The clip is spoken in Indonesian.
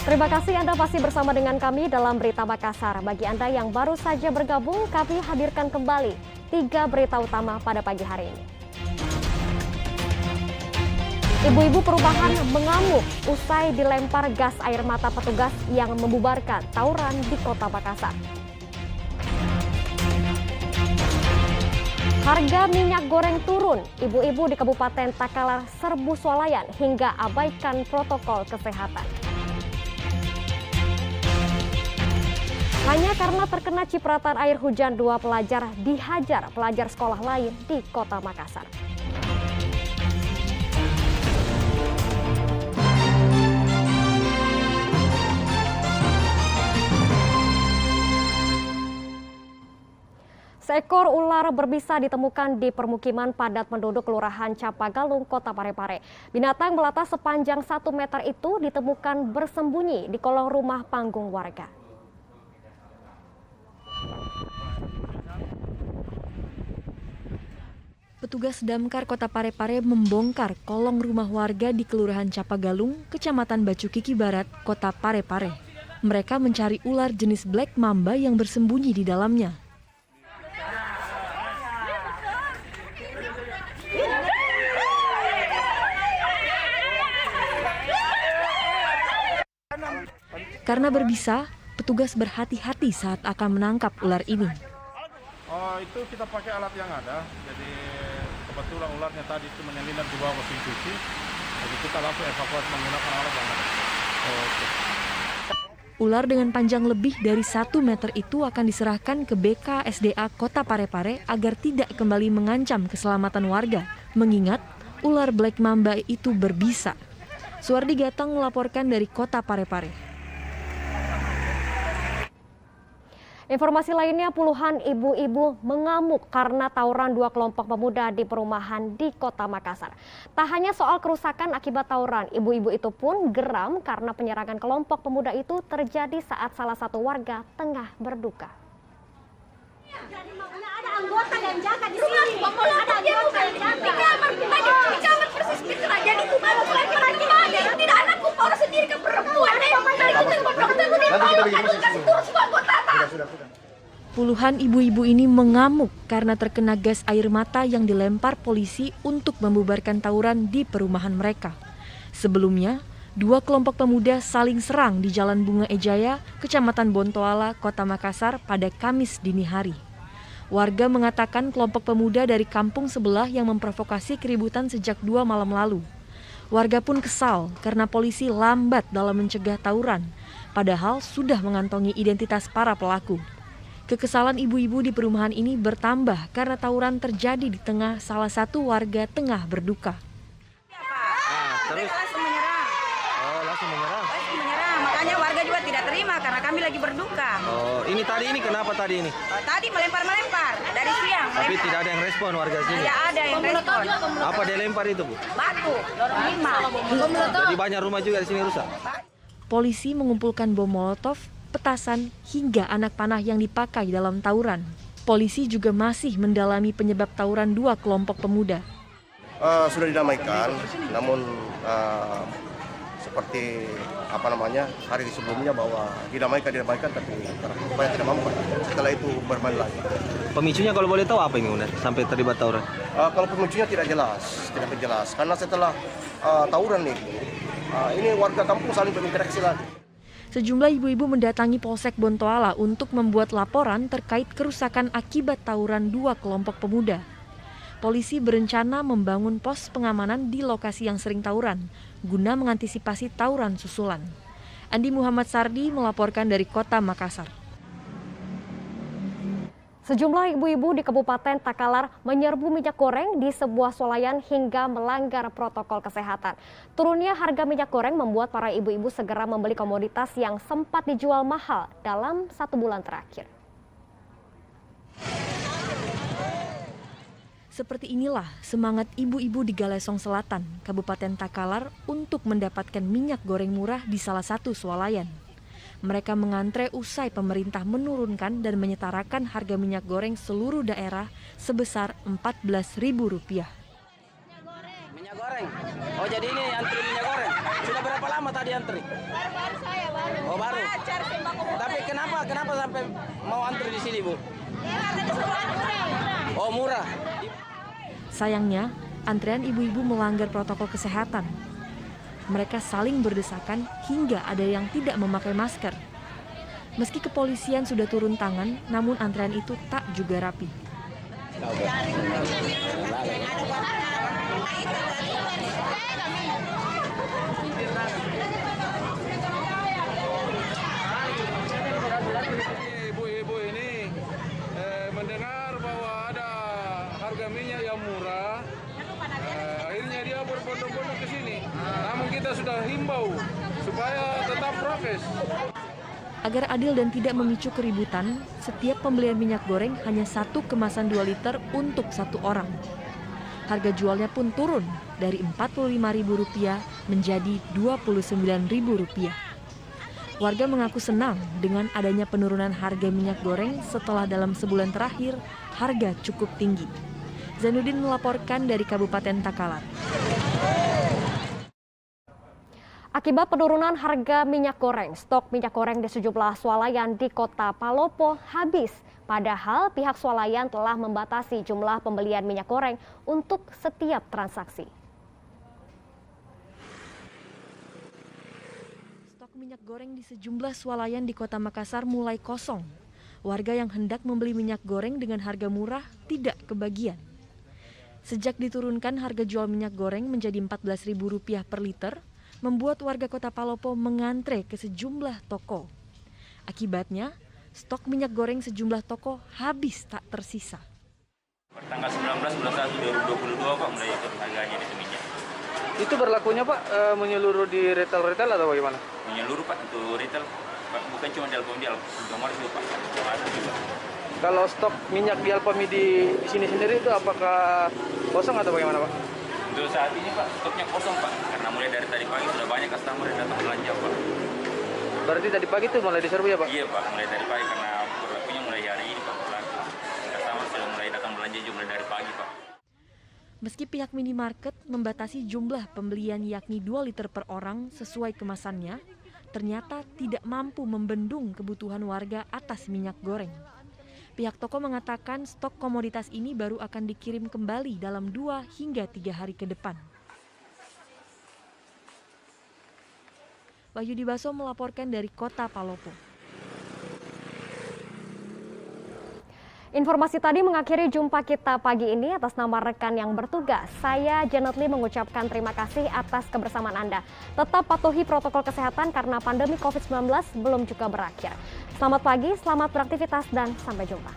Terima kasih Anda masih bersama dengan kami dalam Berita Makassar. Bagi Anda yang baru saja bergabung, kami hadirkan kembali 3 berita utama pada pagi hari ini. Ibu-ibu perumahan mengamuk usai dilempar gas air mata petugas yang membubarkan tawuran di Kota Makassar. Harga minyak goreng turun, ibu-ibu di Kabupaten Takalar serbu swalayan hingga abaikan protokol kesehatan. Hanya karena terkena cipratan air hujan, 2 pelajar dihajar pelajar sekolah lain di Kota Makassar. Seekor ular berbisa ditemukan di permukiman padat penduduk Kelurahan Capagalung, Kota Parepare. Binatang melata sepanjang 1 meter itu ditemukan bersembunyi di kolong rumah panggung warga. Petugas Damkar Kota Parepare membongkar kolong rumah warga di Kelurahan Capagalung, Kecamatan Bacukiki Barat, Kota Parepare. Mereka mencari ular jenis black mamba yang bersembunyi di dalamnya. Karena berbisa, petugas berhati-hati saat akan menangkap ular ini. Oh, itu kita pakai alat yang ada. Jadi kebetulan ularnya tadi itu menyelinap di bawah mesin cuci. Jadi kita langsung evakuasi menggunakan alat yang ada. Ular dengan panjang lebih dari 1 meter itu akan diserahkan ke BKSDA Kota Parepare agar tidak kembali mengancam keselamatan warga. Mengingat ular black mamba itu berbisa. Suardi Gatang melaporkan dari Kota Parepare. Informasi lainnya, puluhan ibu-ibu mengamuk karena tawuran 2 kelompok pemuda di perumahan di Kota Makassar. Tak hanya soal kerusakan akibat tawuran, ibu-ibu itu pun geram karena penyerangan kelompok pemuda itu terjadi saat salah satu warga tengah berduka. Jadi makanya ada anggota yang jaga di sini. Ada anggota yang jaga. Di kamar persis gitu lah. Jadi kumalu laki-laki mana? Tidak anakku orang sendiri ke perempuan. Puluhan ibu-ibu ini mengamuk karena terkena gas air mata yang dilempar polisi untuk membubarkan tawuran di perumahan mereka. Sebelumnya, 2 kelompok pemuda saling serang di Jalan Bunga Ejaya, Kecamatan Bontoala, Kota Makassar pada Kamis dini hari. Warga mengatakan kelompok pemuda dari kampung sebelah yang memprovokasi keributan sejak 2 malam lalu. Warga pun kesal karena polisi lambat dalam mencegah tawuran, padahal sudah mengantongi identitas para pelaku. Kekesalan ibu-ibu di perumahan ini bertambah karena tawuran terjadi di tengah salah satu warga tengah berduka. Terus langsung menyerang. Oh, langsung menyerang. Langsung menyerang. Makanya warga juga tidak terima karena kami lagi berduka. Oh, ini kenapa tadi ini? Tadi melempar dari siang. Tapi tidak ada yang respon warga sini. Tidak ada yang respon. Apa dia lempar itu, Bu? Batu, lorong 5. Jadi banyak rumah juga di sini rusak. Polisi mengumpulkan bom molotov, petasan, hingga anak panah yang dipakai dalam tawuran. Polisi juga masih mendalami penyebab tawuran 2 kelompok pemuda. Sudah didamaikan, namun seperti hari sebelumnya bahwa didamaikan tapi rupanya tidak mampu. Setelah itu bermain lagi. Pemicunya kalau boleh tahu apa ini, Uner, sampai terlibat tawuran? Kalau pemicunya tidak jelas, karena setelah tawuran ini warga kampung saling berinteraksi lagi. Sejumlah ibu-ibu mendatangi Polsek Bontoala untuk membuat laporan terkait kerusakan akibat tawuran 2 kelompok pemuda. Polisi berencana membangun pos pengamanan di lokasi yang sering tawuran, guna mengantisipasi tawuran susulan. Andi Muhammad Sardi melaporkan dari Kota Makassar. Sejumlah ibu-ibu di Kabupaten Takalar menyerbu minyak goreng di sebuah swalayan hingga melanggar protokol kesehatan. Turunnya harga minyak goreng membuat para ibu-ibu segera membeli komoditas yang sempat dijual mahal dalam 1 bulan terakhir. Seperti inilah semangat ibu-ibu di Galesong Selatan, Kabupaten Takalar untuk mendapatkan minyak goreng murah di salah satu swalayan. Mereka mengantre usai pemerintah menurunkan dan menyetarakan harga minyak goreng seluruh daerah sebesar Rp14.000. Minyak goreng? Oh, jadi ini antri minyak goreng? Sudah berapa lama tadi antri? Baru saya baru. Oh, baru. Cari sembako murah. Tapi kenapa sampai mau antri di sini, Bu? Harganya sebulan murah. Oh, murah. Sayangnya, antrean ibu-ibu melanggar protokol kesehatan. Mereka saling berdesakan hingga ada yang tidak memakai masker. Meski kepolisian sudah turun tangan, namun antrean itu tak juga rapi. Ibu-ibu ini mendengar bahwa ada harga minyak yang murah, akhirnya dia berbondong-bondong ke sini. Namun kita sudah himbau supaya tetap prokes. Agar adil dan tidak memicu keributan, setiap pembelian minyak goreng hanya 1 kemasan 2 liter untuk 1 orang. Harga jualnya pun turun dari Rp45.000 menjadi Rp29.000. Warga mengaku senang dengan adanya penurunan harga minyak goreng setelah dalam sebulan terakhir harga cukup tinggi. Zainuddin melaporkan dari Kabupaten Takalar. Akibat penurunan harga minyak goreng, stok minyak goreng di sejumlah swalayan di Kota Palopo habis. Padahal pihak swalayan telah membatasi jumlah pembelian minyak goreng untuk setiap transaksi. Stok minyak goreng di sejumlah swalayan di Kota Makassar mulai kosong. Warga yang hendak membeli minyak goreng dengan harga murah tidak kebagian. Sejak diturunkan harga jual minyak goreng menjadi Rp14.000 per liter, membuat warga Kota Palopo mengantre ke sejumlah toko. Akibatnya, stok minyak goreng sejumlah toko habis tak tersisa. Tanggal 19 bulan 1 2022 Pak mulai ikut harganya di minyak. Itu berlakunya Pak menyeluruh di retail atau bagaimana? Menyeluruh Pak untuk retail, Pak, bukan cuma di Alpamidi, Alfamart juga Pak. Ada juga. Kalau stok minyak di Alpamidi di sini sendiri itu apakah kosong atau bagaimana Pak? Untuk saat ini Pak, stoknya kosong Pak, karena mulai dari tadi pagi sudah banyak customer yang datang belanja Pak. Berarti tadi pagi itu mulai diserbu ya Pak? Iya Pak, mulai dari pagi karena berlakunya mulai hari ini Pak berlaku. Customer sudah mulai datang belanja juga mulai dari pagi Pak. Meski pihak minimarket membatasi jumlah pembelian yakni 2 liter per orang sesuai kemasannya, ternyata tidak mampu membendung kebutuhan warga atas minyak goreng. Pihak toko mengatakan stok komoditas ini baru akan dikirim kembali dalam 2 hingga 3 hari ke depan. Wahyudi Baso melaporkan dari Kota Palopo. Informasi tadi mengakhiri jumpa kita pagi ini. Atas nama rekan yang bertugas, saya Janet Lee mengucapkan terima kasih atas kebersamaan Anda. Tetap patuhi protokol kesehatan karena pandemi COVID-19 belum juga berakhir. Selamat pagi, selamat beraktivitas, dan sampai jumpa.